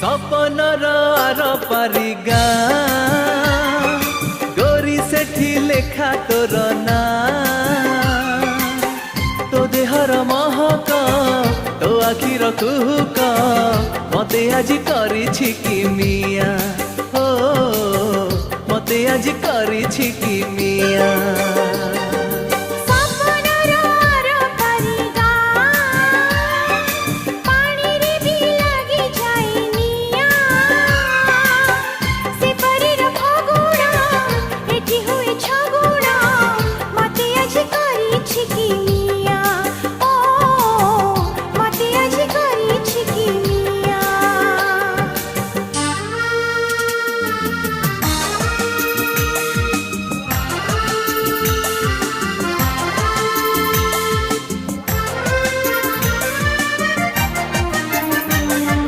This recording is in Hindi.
सपनर आर पारी गाँ गोरी सेठी लेखा तोर ना तो देहर महक तो आखिर कुहुक मते आज करिछि कि मिया हो मते आज करिछि कि